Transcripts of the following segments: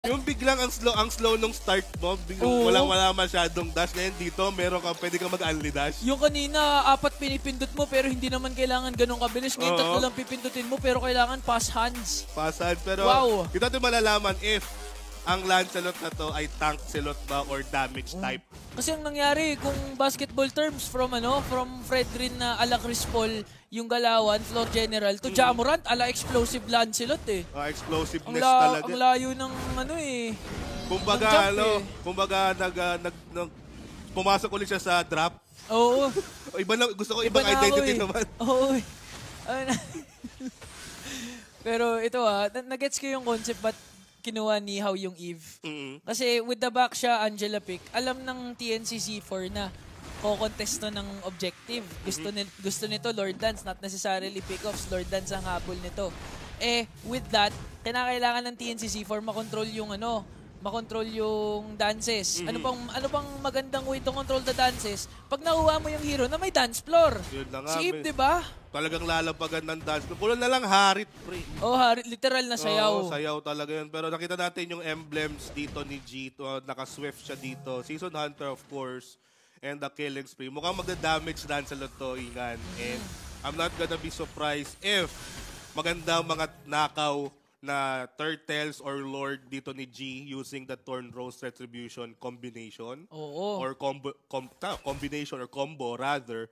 Yung biglang ang slow nung start mo, biglang wala masyadong dash. Ngayon dito, pwede kang mag-only dash. Yung kanina, 4 pinipindot mo pero hindi naman kailangan ganun kabilis. Ngayon, 3 lang pipindutin mo pero kailangan pass hands. Pass hands. Pero dito natin malalaman if ang Lancelot na to ay tank slot ba or damage type. Kasi ang nangyari, kung basketball terms, from Fredrin na ala Chris Paul, yung galawan, floor general, to Jamorant, ala explosive Lancelot eh. Explosiveness talaga. Ang layo ng Kumbaga, pumasok ulit siya sa drop. Oo. Gusto ko ibang identity naman. Oo. Pero ito nagets ko yung concept but kinuha ni How yung Eve. Kasi with the back siya, Angela pick, alam ng TNCC4 na ko-contest to ng objective. Gusto nito Lord Dance, not necessarily pick-offs. Lord Dance ang habol nito. With that, kinakailangan ng TNCC4 makontrol yung dances. Ano bang magandang way to control the dances? Pag nakuha mo yung hero na may dance floor. Yun na nga, si Eve, di ba? Talagang lalapagan ng dance floor. Kulang na lang harit, pre. Harit. Literal na sayaw. Sayaw talaga yun. Pero nakita natin yung emblems dito ni G. Naka-swift siya dito. Season Hunter, of course. And the Killing Spree. Mukhang magda-damage Lancelot to, Ingan. And I'm not gonna be surprised if maganda mga nakaw na Turtles or Lord dito ni G using the Thorn Rose Retribution combination. Or combination or combo rather.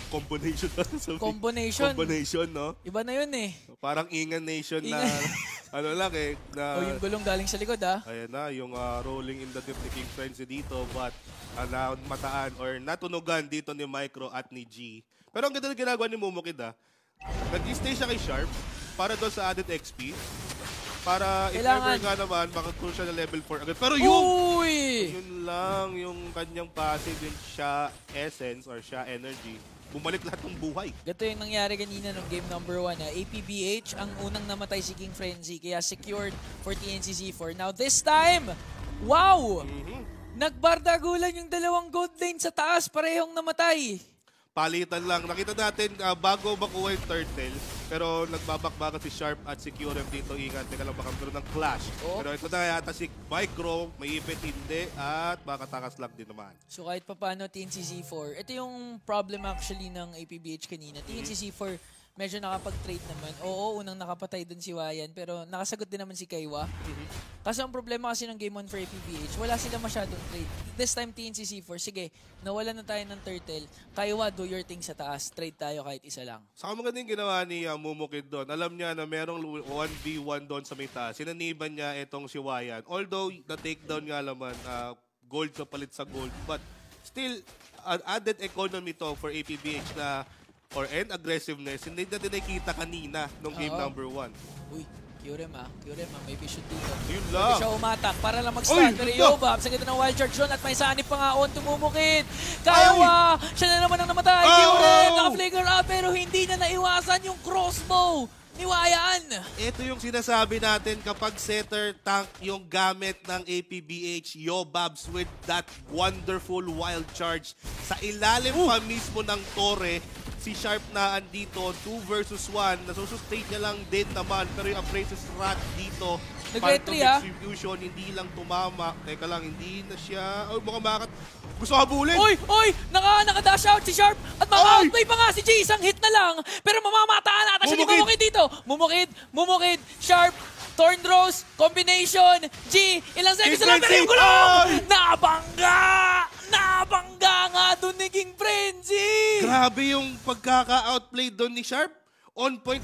Combination. Combination, no? Iba na yun eh. Parang Ingan Nation na na yung gulong galing sa likod Ayan na, yung rolling in the deep ni King Frenzy dito but mataan or natunugan dito ni Micro at ni G. Pero ang ganda na ginagawa ni Momokid nag-stay siya kay Sharp para doon sa added XP. Para if ever nga naman, makakuha siya na level 4 agad. Pero yun lang, yung kanyang passive, yung siya essence or siya energy, bumalik lahat ng buhay. Gato yung nangyari kanina nung game number 1. APBH ang unang namatay si King Frenzy, kaya secured for TNCC4. Now this time, wow! Nagbardagulan yung dalawang gold lane sa taas, parehong namatay. Palitan lang. Nakita natin bago makuha yung Turtle, pero nagbabakbakan si Sharp at si QRM dito. Ingat, teka lang baka magkaroon ng clash. Pero ito na yata si Micro, may ipit hindi, at baka takas lang din naman. So kahit pa paano TNCC4, ito yung problem actually ng APBH kanina. TNCC4, medyo nakapag-trade naman. Unang nakapatay dun si Wayan, pero nakasagot din naman si Kaiwa. Kasi ang problema kasi ng Game 1 for APBH, wala sila masyadong trade. This time TNCC4, sige, nawalan na tayo ng Turtle. Kaiwa, do your thing sa taas. Trade tayo kahit isa lang. Saka maganda yung ginawa ni Momokid doon. Alam niya na merong 1v1 doon sa may taas. Sinaniban niya itong si Wayan. Although, the takedown nga naman, gold sa palit sa gold. But still, added economy to for APBH na and aggressiveness, hindi natin nakikita kanina nung game number 1. Uy, Kyurem may vision dito. Yun lang. Pwede siya umatak para lang mag-stun. Pero Yobab, sa ganda ng wild charge doon at may sanip pa nga on tumumukid. Kaiwa, siya na naman ang namatay. Kyurem, naka-flicker up pero hindi na naiwasan yung crossbow ni Wayan. Ito yung sinasabi natin kapag setter tank yung gamit ng APBH, Yobabs with that wonderful wild charge. Sa ilalim pa mismo ng Torre, si Sharp na andito, 2 versus 1. Nasusustain niya lang din naman. Pero yung Abrasive Rat dito, Phantom Execution, hindi lang tumama. Teka lang, hindi na siya. Mukhang makat. Gusto habulin. Naka-dash out si Sharp. At maka-outplay pa nga si G. Isang hit na lang. Pero mamamataan natin siya ni Momokid dito. Momokid, Sharp, Thorn Rose, combination, G. Ilang seconds na lang. Pero yung gulong! Nabangga nga doon ni King Frenzy! Grabe yung pagkaka-outplay doon ni Sharp. On point.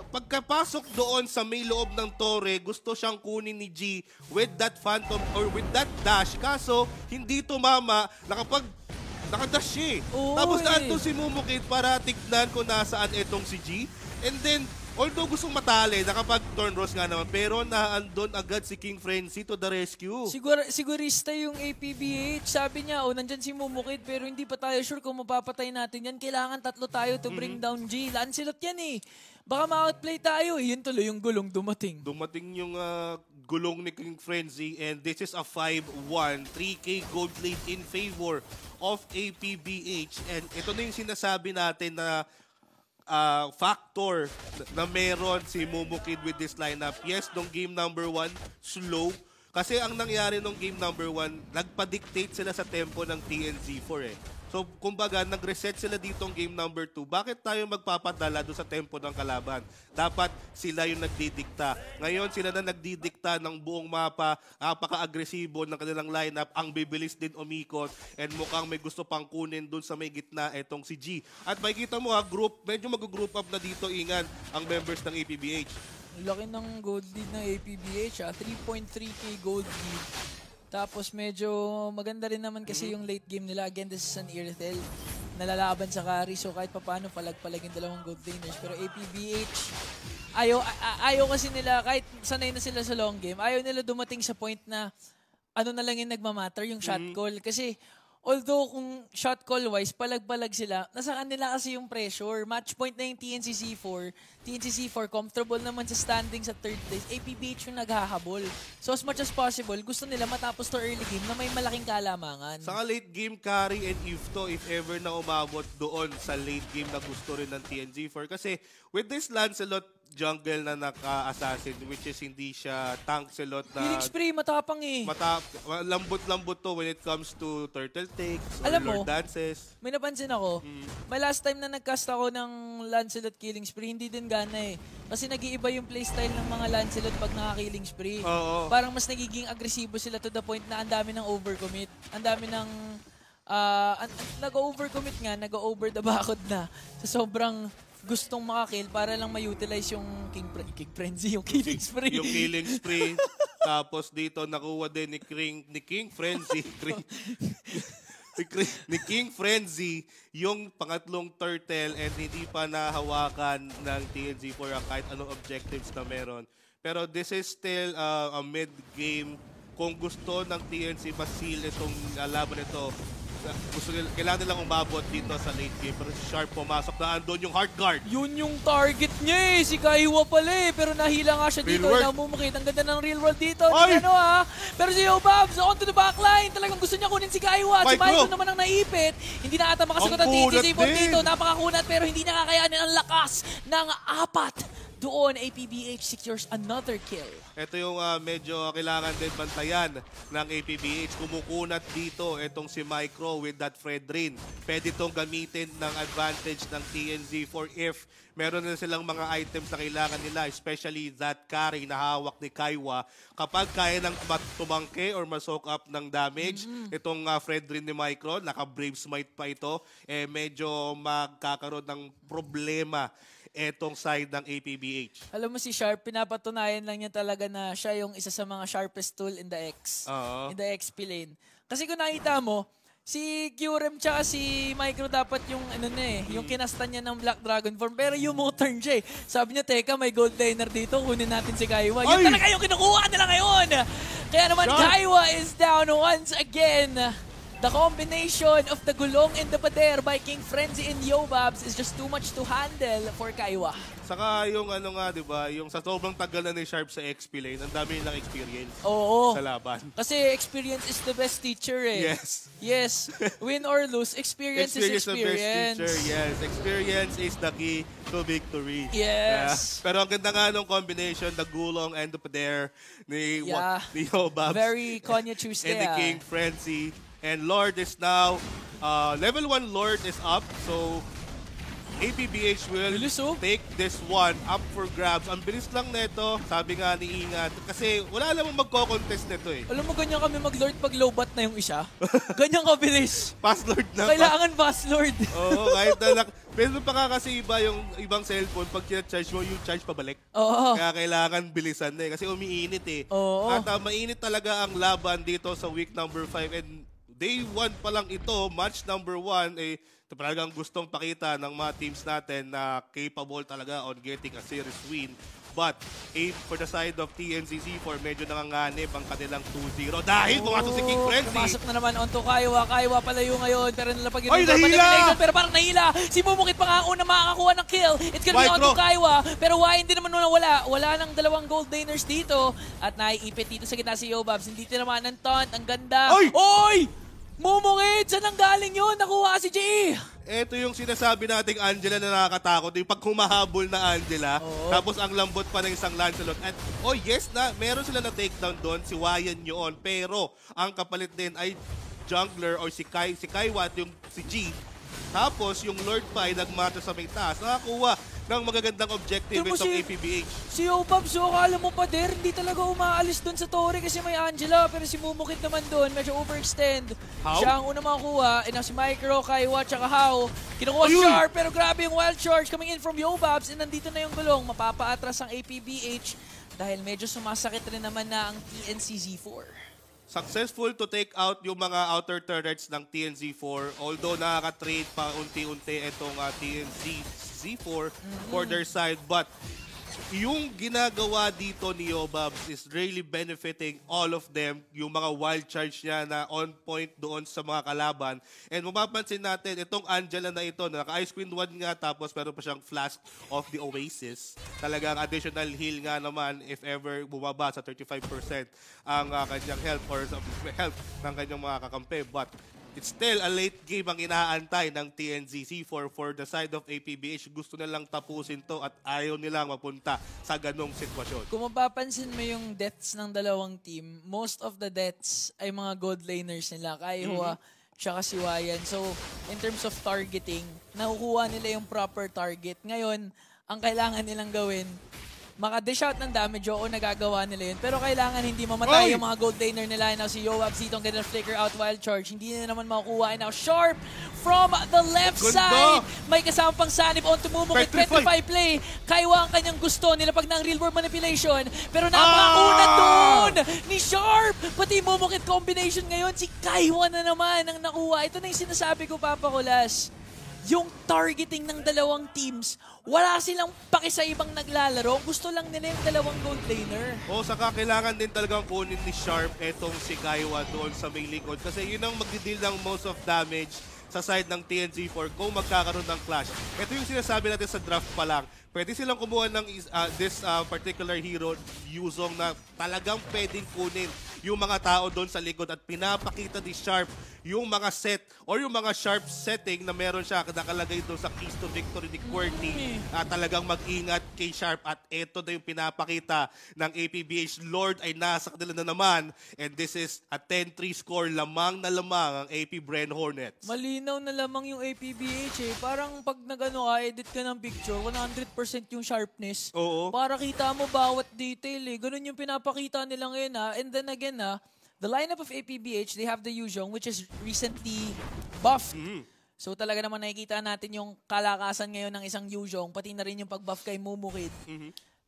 Pagkapasok doon sa may loob ng Torre, gusto siyang kunin ni G with that phantom or with that dash. Kaso, hindi tumama. Nakadash siya Tapos naandun si Momokid para tignan kung nasaan itong si G. And then, although gustong matali, nakapag-turn rose nga naman, pero naandun agad si King Frenzy to the rescue. Sigurista yung APBH. Sabi niya, nandyan si Momokid, pero hindi pa tayo sure kung mapapatay natin yan. Kailangan 3 tayo to bring down G. Lancelot yan Baka ma-outplay tayo Yun tuloy yung gulong dumating. Dumating yung gulong ni King Frenzy, and this is a 5-1. 3K gold lead in favor of APBH. And ito na yung sinasabi natin na factor na meron si Momokid with this lineup. Yes, nung game number 1, slow. Kasi ang nangyari nung game number 1, nagpa-dictate sila sa tempo ng TNZ4 eh. So, kumbaga, nag-reset sila ditong game number 2. Bakit tayo magpapadala doon sa tempo ng kalaban? Dapat sila yung nagdidikta. Ngayon, sila na nagdidikta ng buong mapa, napaka-agresibo ng kanilang lineup, ang bibilis din umikot, and mukhang may gusto pang kunin doon sa may gitna, etong si G. At makikita mo medyo mag-group up na dito, Ingan, ang members ng APBH. Laki ng gold lead ng APBH, 3.3k gold lead. Tapos medyo maganda rin naman kasi yung late game nila. Again, this is an Irithel. Nalalaban sa carry. So kahit paano palag-palag yung dalawang gold laners. Pero APBH, ayaw kasi nila, kahit sanay na sila sa long game, ayaw nila dumating sa point na ano na lang yung nagmamatter, yung shot call. Kasi although kung shot call-wise, palag-palag sila, nasa kanila kasi yung pressure. Match point na yung TNCC4. TNCC4, comfortable naman sa standing sa third place. APBH yung naghahabol. So as much as possible, gusto nila matapos to early game na may malaking kalamangan. Saka late game carry and if ever na umabot doon sa late game na gusto rin ng TNZ4. Kasi with this Lancelot jungle na naka-assassin, which is hindi siya tank-celot na... Healing spree, matapang eh. Lambot-lambot to when it comes to turtle takes or Alam lord mo, dances. may napansin ako. May last time na nag-cast ako ng Lancelot killing spree, hindi din gana eh. Kasi nag-iiba yung playstyle ng mga Lancelot pag naka-killing spree. Oo. Parang mas nagiging agresibo sila to the point na ang dami ng overcommit. Ang dami ng... nag-overcommit nga, nag-over the bakod na. Sa sobrang gustong makakill para lang ma-utilize yung King Frenzy, yung killing spree. Yung killing spree. Tapos dito nakuha din ni King Frenzy. ni King Frenzy yung pangatlong turtle and hindi pa nahawakan ng TNZ4 kahit anong objectives na meron. Pero this is still a mid-game. Kung gusto ng TNC ma-seal itong laban ito, kailangan nilang umabot dito sa late game. Pero si Sharp pumasok na andun yung Heart Guard. Yun yung target niya eh. Si Kaiwa pala eh. Pero nahila nga siya dito. Namumukit. Ang ganda ng real world dito. Pero si Yobabs on to the backline. Talagang gusto niya kunin si Kaiwa. Si Micro naman ang naipit. Hindi na ata makasagot ang TNC dito. Napakakunat pero hindi nakakayanin ang lakas ng apat. Doon, APBH secures another kill. Ito yung medyo kailangan din bantayan ng APBH. Kumukunat dito itong si Micro with that Fredrin. Pwede itong gamitin ng advantage ng TNZ4 if meron na silang mga items na kailangan nila, especially that carry na hawak ni Kaiwa. Kapag kaya ng tumangke or masoak up ng damage, itong Fredrin ni Micro, naka-Brave Smite pa ito, medyo magkakaroon ng problema etong side ng APBH. Alam mo si Sharp, pinapatunayan lang niya talaga na siya yung isa sa mga sharpest tool in the X. In the XP lane. Kasi kung nakita mo, si Qrem tsaka si Micro dapat yung yung kinasta niya ng Black Dragon form. Pero yung turn siya eh. Sabi niya, teka, may gold laner dito, kunin natin si Kaiwa. Yun talaga yung kinukuha nila ngayon. Kaya naman, Kaiwa is down once again. The combination of the gulong and the pader by King Frenzy and Yobabs is just too much to handle for Kaiwa. Saka yung diba, yung sa sobrang tagal na ni Sharp sa XP lane, ang dami nilang experience sa laban. Kasi experience is the best teacher eh. Yes. Win or lose, experience is experience. The best teacher, yes. Experience is the key to victory. Yes. Pero ang ganda nga nung combination, the gulong and the pader ni Yobabs. Very Konya Tuesday. And the King Frenzy. And Lord is now, level 1 Lord is up. So, APBH will take this one up for grabs. Ang bilis lang nito, sabi nga ni Ingat. Kasi wala namang magko-contest nito eh. Alam mo, ganyan kami mag-Lord pag low bat na yung isa. Ganyan kabilis. Fast Lord na. Kailangan fast Lord. Oo, kahit na pero pa nga kasi iba yung ibang cellphone, pag charge mo, yung charge pabalik. Kaya kailangan bilisan na eh. Kasi umiinit eh. At mainit talaga ang laban dito sa week number 5. And Day 1 pa lang ito, match number 1, talagang gustong pakita ng mga teams natin na capable talaga on getting a series win. But for the side of TNCC4, medyo nanganganib ang kanilang 2-0 dahil pumasok si King Frenzy. Pumasok na naman onto Kaiwa. Kaiwa palayo ngayon, pero nalapag yung nahila! Pero parang nahila. Si Mumukit pa nga ang una makakakuha ng kill. It's gonna be onto Kaiwa. Pero why hindi naman wala? Wala nang dalawang gold laners dito. At naiipit dito sa gitna si Yobabs. Hindi tinamaan ng taunt. Ang ganda. Oy! Mumungit! Saan ang galing yun? Nakuha si G! Ito yung sinasabi nating Angela na nakakatakot. Yung pag humahabol na Angela, Oo. tapos ang lambot pa ng isang Lancelot. At, oh yes na, meron sila na takedown doon, si Wayan yun. Pero, ang kapalit din ay jungler or si Kaiwa at yung si G. Tapos, yung Lord pa ay nagmata sa may taas. Nakakuha ng magagandang objective Tignan mo itong si- APBH. Si Obab, so akala mo pa der, hindi talaga umaalis doon sa Torre kasi may Angela. Pero si Mumukit naman doon, medyo overextend. How? Siya ang unang makakuha. And now si Micro, Kaiwa, tsaka How. Kinukuha Ayun! Sharp, pero grabe yung wild charge coming in from Yobabs. And nandito na yung gulong. Mapapaatras ang APBH dahil medyo sumasakit rin naman na ang TNCZ4. Successful to take out yung mga outer turrets ng TNZ4. Although nakaka-trade pa unti-unti itong TNZ4 for their side. But yung ginagawa dito ni Yobabs is really benefiting all of them. Yung mga wild charge niya na on point doon sa mga kalaban. And mapapansin natin, itong Angela na ito, naka-Ice Queen 1 nga tapos meron pa siyang Flask of the Oasis. Talagang additional heal nga naman if ever bumaba sa 35% ang kanyang health or sa health ng kanyang mga kakampi. But it's still a late game ang inaantay ng TNCZ4 for the side of APBH. Gusto nilang tapusin to at ayaw nilang mapunta sa ganong sitwasyon. Kung mapapansin mo yung deaths ng dalawang team, most of the deaths ay mga gold laners nila. Kaiwa, tsaka si Wayan. So, in terms of targeting, nakukuha nila yung proper target. Ngayon, ang kailangan nilang gawin, maka-dish out ng damage, oo, nagagawa nila yun. Pero kailangan hindi mamatay Oy! yung mga gold laner nila. Now si Yoab dito ang ganda flicker out wild charge. Hindi na naman makukuha. And now Sharp from the left Ganda! side. May kasama pang Sanib on to Mumukit. Petrify! Petrify play. Kaiwa ang kanyang gusto. Nilapag ng real world manipulation. Pero napakuna doon ni Sharp. Pati Mumukit combination ngayon. Si Kaiwa na naman ang nakuha. Ito na yung sinasabi ko, Papa Kulas. Yung targeting ng dalawang teams, wala silang paki sa ibang naglalaro. Gusto lang nila yung dalawang gold laner. O saka kailangan din talagang kunin ni Sharp etong si Kaiwa doon sa may likod. Kasi yun ang magdi-deal ng most of damage sa side ng TNZ4 kung magkakaroon ng clash. Ito yung sinasabi natin sa draft pa lang. Pwede silang kumuha ng this particular hero, Yuzong, na talagang pwedeng kunin yung mga tao doon sa likod at pinapakita ni Sharp yung mga set or yung mga Sharp setting na meron siya nakalagay doon sa keys to victory ni QWERTY. Talagang mag-ingat kay Sharp at ito na yung pinapakita ng APBH. Lord ay nasa kanila na naman and this is a 10-3 score, lamang na lamang ang AP Bren Hornets. Malinaw na lamang yung APBH eh. Parang pag nag-ano ka, edit ka ng picture, 100% yung sharpness. Oo. Para kita mo bawat detail eh. Ganun yung pinapakita nila ngayon ha. And then again ha, the lineup of APBH, they have the Yuzhong which is recently buffed. So talaga naman nakikita natin yung kalakasan ngayon ng isang Yuzhong, pati na rin yung pag-buff kay Mumukid.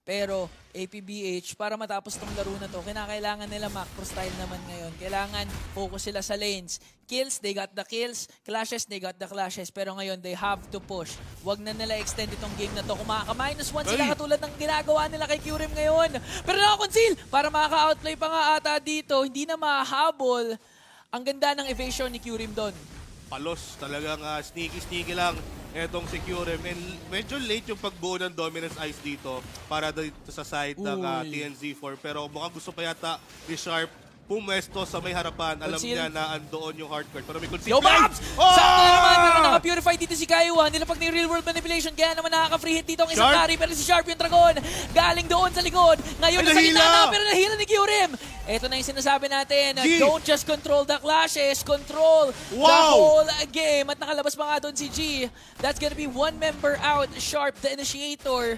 Pero APBH, para matapos tong laro na to, kinakailangan nila macro style naman ngayon. Kailangan focus sila sa lanes. Kills, they got the kills. Clashes, they got the clashes. Pero ngayon, they have to push. Wag na nila extend itong game na to. Kung makaka-minus 1 sila katulad ng ginagawa nila kay Kyurem ngayon. Pero nakakonceal para makaka-outplay pa nga ata dito. Hindi na mahabol. Ang ganda ng evasion ni Kyurem doon. Palos, talagang sneaky lang etong si Kyurem. And medyo late yung pagbuo ng Dominance Ice dito para dito sa side ng TNZ4. Pero mukhang gusto pa yata ni Sharp pumesto sa may harapan. Alam Conceal. niya na andoon yung hardcore. Pero may conceal. Yo, Babs! Oh! Sakto na naman, pero naka-purify dito si Kaiwa. Nilapag na yung real world manipulation, kaya naman nakaka-free hit dito ang isang Sharp! carry. Pero si Sharp yung dragon, galing doon sa likod. Ngayon, Ay, nasa gitna nahila! na, pero nahila ni Kyurem. Ito na yung sinasabi natin. G! Don't just control the clashes, control the Wow! whole game. At nakalabas pa nga doon si G. That's gonna be one member out. Sharp, the initiator.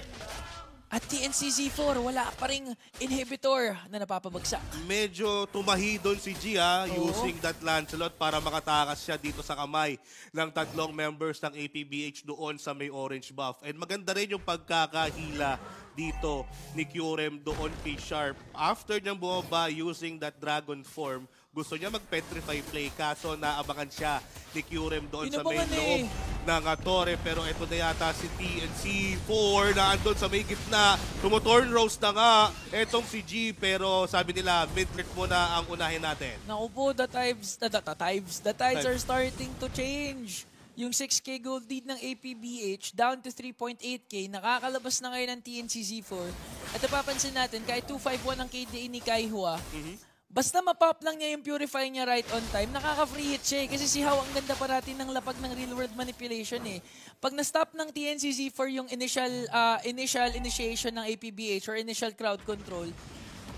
At TNCZ4, wala pa ring inhibitor na napapabagsak. Medyo tumahi doon si G using that Lancelot para makatakas siya dito sa kamay ng tatlong members ng APBH doon sa may orange buff. And maganda rin yung pagkakahila dito ni Kyurem doon kay Sharp. After niyang bumaba using that dragon form, gusto niya mag-petrify play kaso naabangan siya ni Kyurem doon sa may loob ng Torre. Pero ito na yata si TNC4 na andun sa may gitna. Tumuturn roast na nga etong si G, pero sabi nila mid-late muna ang unahin natin. Naku po, the tides are starting to change. Yung 6K gold lead ng APBH down to 3.8K. Nakakalabas na ngayon ng TNCZ4. At napapansin natin, kahit 251 ang KDA ni Kaihua, Basta mapop lang niya yung Purify niya right on time, nakaka-free hit siya eh. Kasi si How ang ganda parati ng lapag ng real world manipulation eh. Pag na-stop ng TNCZ4 yung initial initiation ng APBH or initial crowd control,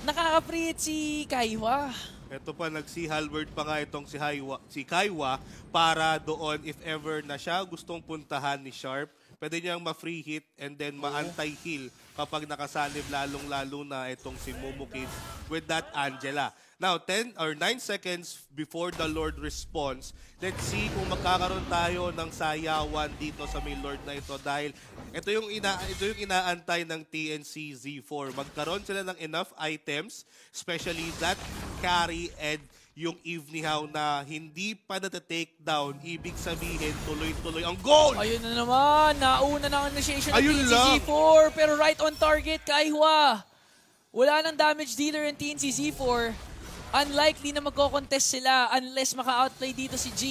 nakaka-free hit si Kaiwa. Ito pa, nagsi-halberd pa nga itong si Kaiwa para doon if ever na siya gustong puntahan ni Sharp, pwede niyang ma-free hit and then ma-anti-heal kapag nakasanib lalong-lalo na itong si Momokid with that Angela. Now, 10 or 9 seconds before the Lord responds, let's see kung magkakaroon tayo ng sayawan dito sa may Lord na ito dahil ito yung inaantay ng TNC Z4. Magkaroon sila ng enough items, especially that carry and yung Evening na hindi pa na-take down, ibig sabihin tuloy-tuloy ang goal! Ayun na naman, nauna na ang initiation ng Ayun TNCZ4, pero right on target, Kaiwa. Wala nang damage dealer in TNCZ4. Unlikely na magko-contest sila unless maka-outplay dito si G.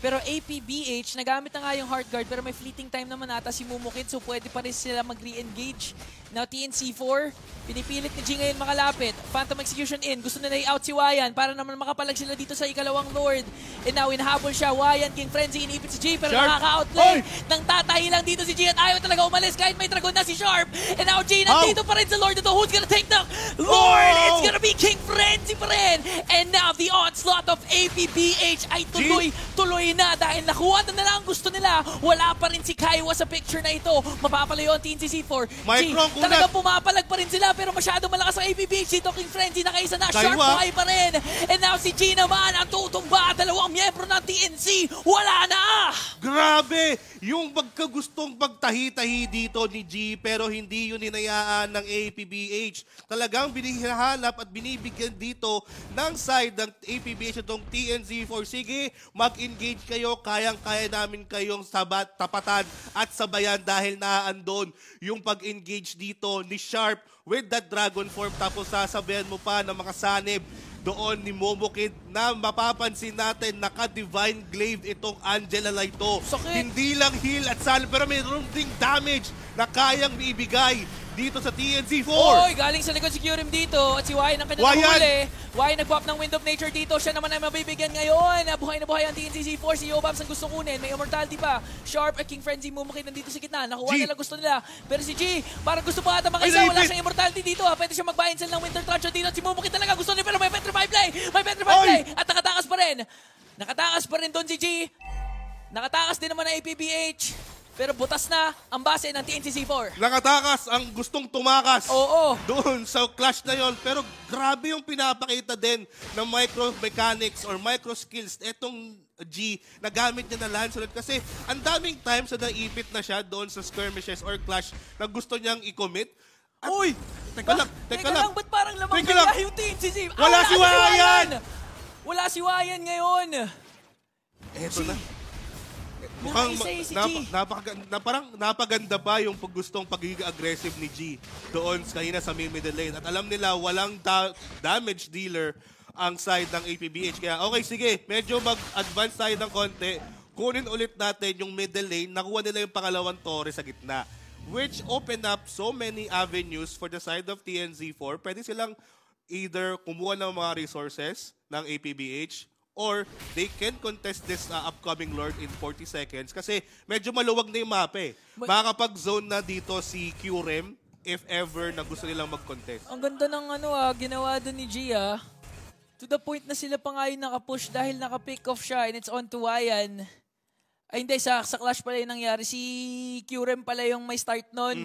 Pero APBH, nagamit na nga yung Heart Guard pero may fleeting time naman ata si Momokid so pwede pa rin sila mag-re-engage. Now TNC4, pinipilit ni G ngayon makalapit. Phantom Execution in, gusto nila i-out si Wayan para naman makapalag sila dito sa ikalawang Lord. And now inahabol siya, Wayan, King Frenzy, inipit si G pero nakaka-outplay. Nang tatahi lang dito si G at ayaw talaga umalis kahit may dragon na si Sharp. And now G, nandito pa rin sa Lord ito. Who's gonna take the Lord? It's gonna be King Frenzy pa rin. And now the onslaught of APBH ay tuloy na dahil nakuha na nila ang gusto nila. Wala pa rin si Kaiwa sa picture na ito. Mapapalayo ang TNCZ4. Talagang pumapalag pa rin sila pero masyado malakas ang APBH dito. King Frenzy nakaisa na. Sharp buhay pa rin. And now si G naman ang tutumba. Dalawang miyembro ng TNC. Wala na! Grabe! Yung magkagustong pagtahi-tahi dito ni G pero hindi yun hinayaan ng APBH. Talagang binihanap at binibigyan dito ng side ng APBH itong TNZ4. Sige, mag-engage kayo. Kayang-kaya namin kayong tapatan at sabayan dahil naandon yung pag-engage dito ni Sharp with that dragon form tapos sasabayan mo pa ng mga sanib doon ni Momokid na mapapansin natin naka-Divine Glaive itong Angela Laito. Hindi lang heal at sanib pero mayroon ding damage na kayang ibigay dito sa TNC4. Oy, galing sa likod si Kyurem dito at si Wayan ang kanyang huli. Wayan nag-pop ng Wind of Nature dito. Siya naman ay mabibigyan ngayon. Buhay na buhay ang TNCZ4. Si Yobabs ang gusto kunin. May immortality pa. Sharp at King Frenzy Momokid nandito sa gitna. Nakuha nila gusto nila. Pero si G, parang gusto pa ata makaisa. Wala siyang immortality dito. Pwede siya mag-buy and sell ng Winter Truncheon dito. Si Momokid talaga gusto niya pero may Petrify play. May Petrify play. At nakatakas pa rin. Nakatakas pa rin doon si G. Nakatakas din naman ang APBH. Pero butas na ang base ng TNCZ4. Nakatakas ang gustong tumakas. Oo. Doon sa clash na yon. Pero grabe yung pinapakita din ng micro mechanics or micro skills. Etong G, nagamit niya na Lancelot kasi ang daming times na naipit na siya doon sa skirmishes or clash na gusto niyang i-commit. Uy! Teka lang. Ba't parang lamang kaya yung TNCZ? Wala si Wayan! Wala si Wayan ngayon. Eto na. Mukhang parang napaganda pa yung gustong pagiging aggressive ni G doon kanina sa middle lane. At alam nila walang damage dealer ang side ng APBH. Kaya okay, sige, medyo mag-advance tayo ng konti. Kunin ulit natin yung middle lane. Nakuha nila yung pangalawang torre sa gitna. Which opened up so many avenues for the side of TNZ4. Pwede silang either kumuha ng mga resources ng APBH or they can contest this upcoming Lord in 40 seconds kasi medyo maluwag na yung map eh. Makakapag-zone na dito si Kyurem if ever na gusto nilang mag-contest. Ang ganda ng ginawa doon ni Gia. To the point na sila pa nga yung nakapush dahil naka-pick off siya and it's on to Wayan. Ay hindi, sa clash pala yung nangyari. Si Kyurem pala yung may start nun.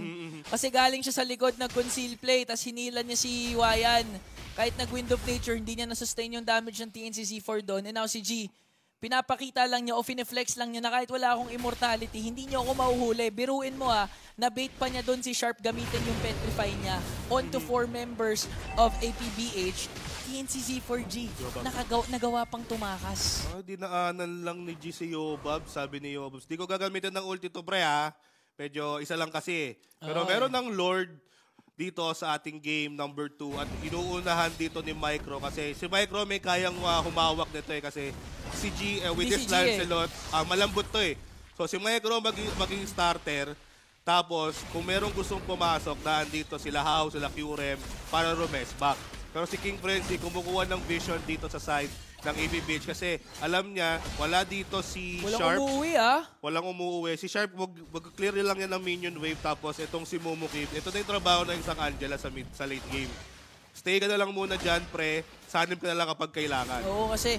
Kasi galing siya sa likod, nag-conceal play, tapos hinilan niya si Wayan. Kahit nag-Wind of Nature, hindi niya na-sustain yung damage ng TNCZ4 doon. And now si G, pinapakita lang niya o fineflex lang niya na kahit wala akong immortality, hindi niyo ako mahuhuli. Biruin mo na-bait pa niya doon si Sharp gamitin yung Petrify niya. On to 4 members of APBH. TNCZ4G, nagawa pang tumakas. Dinaanan lang ni G si Yobab, sabi ni Yobab. Di ko gagamitin ng ulti to pre Medyo isa lang kasi. Pero meron ng Lord dito sa ating game number 2 at inuunahan dito ni Micro kasi si Micro may kayang humawak nito kasi si G with his Lancelot, malambot to So si Micro maging starter. Tapos kung merong gustong pumasok, daan dito sila How, sila Kyurem para rumesback. Pero si King Frenzy kumukuha ng vision dito sa side ng APBH kasi alam niya, wala dito si Walang Sharp. umuwi ah. Walang umuwi. Si Sharp, mag-clear lang yan ng minion wave. Tapos itong si Momoki, ito na yung trabaho ng isang Angela sa late game. Stay ka na lang muna dyan, pre. Sanib ka na lang kapag kailangan. Oo, kasi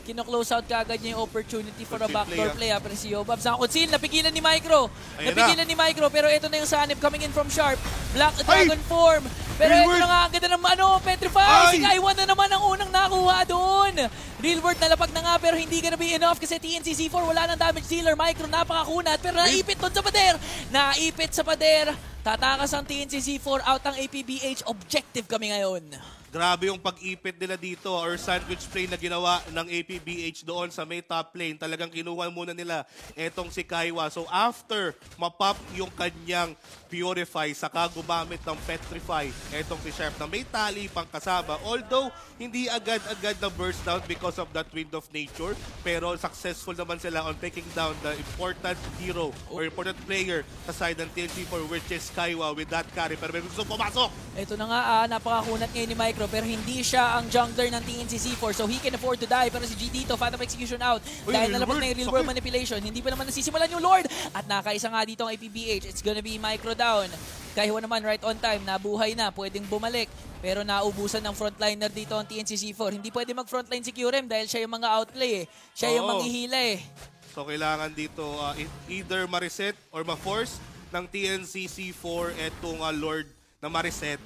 kino-close out kagad niya yung opportunity for a Conceal backdoor play, play. Pero si Yobabs nakakonceal, napigilan ni Micro. Ayan Napigilan ni Micro, pero ito na yung sanib coming in from Sharp. Black Dragon form. Pero ito na nga, ang ganda ng Petrify. Si Kaiwan na naman ang unang nakuha doon. Real world nalapag na nga, pero hindi gonna be enough kasi TNC C4 wala ng damage dealer. Micro napakakunat, pero naipit doon sa pader. Naipit sa pader. Tatakas ang TNC C4 out ang APBH. Objective kami ngayon. Grabe yung pag-ipit nila dito or sandwich play na ginawa ng APBH doon sa may top lane. Talagang kinuha muna nila etong si Kaiwa. So after mapop yung kanyang Purify, saka gumamit ng Petrify etong si Sharp na may tali pang kasama. Although hindi agad-agad na burst down because of that Wind of Nature, pero successful naman sila on taking down the important hero or important player sa side ng TNC4, which is Kaiwa with that carry. Pero may gusto pumasok! Ito na nga, napakakunat ngayon ni Micro, pero hindi siya ang jungler ng TNC4, so he can afford to die. Pero si G dito, Phantom Execution out. Dahil nalapag na yung real world manipulation, hindi pa naman nasisimulan yung Lord. At nakaisa nga dito ang APBH, it's gonna be Micro down. Kaiwa naman right on time, nabuhay na, pwedeng bumalik. Pero naubusan ng frontliner dito ang TNC4. Hindi pwede mag-frontline si QRM dahil siya yung mga outplay eh. Siya yung manghihila eh. So kailangan dito either ma-reset or ma-force ng TNC4 etong Lord na ma-reset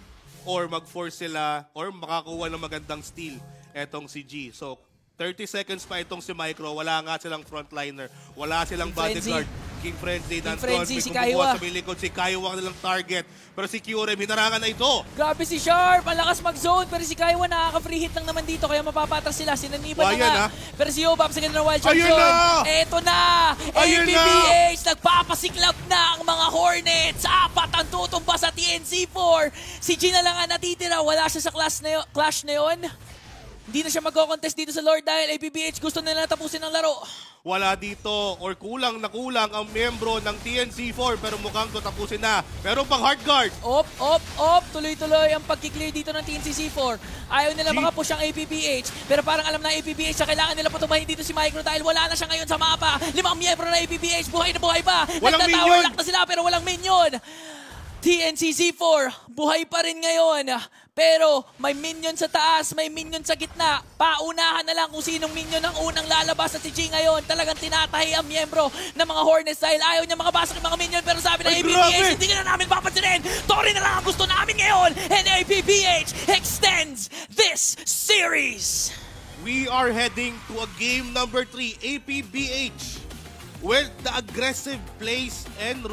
or mag-force sila or makakuha ng magandang steal etong si G. So 30 seconds pa itong si Micro, wala nga silang frontliner, wala silang bodyguard. King Frenzy nandun, may si kumukuha Kaiwa. sa may likod, si Kaiwa nilang target. Pero si QRM, hinarangan na ito. Grabe si Sharp, ang lakas mag-zone, pero si Kaiwa nakaka-free hit lang naman dito, kaya mapapatras sila, sinaniban na nga. Pero si Yobab sa ganda ng wild shot zone. Eto na! APBH, nagpapasiklab na ang mga Hornets. Apat ang tutumba sa TNC4. Si G na lang ang natitira, wala siya sa clash na yun. Hindi na siya mag-contest dito sa Lord dahil APBH gusto nila tapusin ang laro. Wala dito or kulang na kulang ang miyembro ng TNC4 pero mukhang tapusin na. Pero pang hard guard. Op. Tuloy-tuloy ang pagkiklear dito ng TNC4. Ayaw nila makapush ang APBH. Pero parang alam na APBH na kailangan nila patumahin dito si Micro dahil wala na siya ngayon sa mapa. 5 miyembro ng APBH, buhay na buhay pa. Nagta-tower lock na sila pero walang minion. TNC4, buhay pa rin ngayon. Pero may minion sa taas, may minion sa gitna. Paunahan na lang kung sinong minion ang unang lalabas sa si G ngayon. Talagang tinatahi ang miyembro ng mga Hornets dahil ayaw niya makabasok ng mga minion. Pero sabi ng APBH, hindi ka na namin papansinin. Tori na lang ang gusto namin ngayon. And APBH extends this series. We are heading to a game number 3. APBH with the aggressive plays and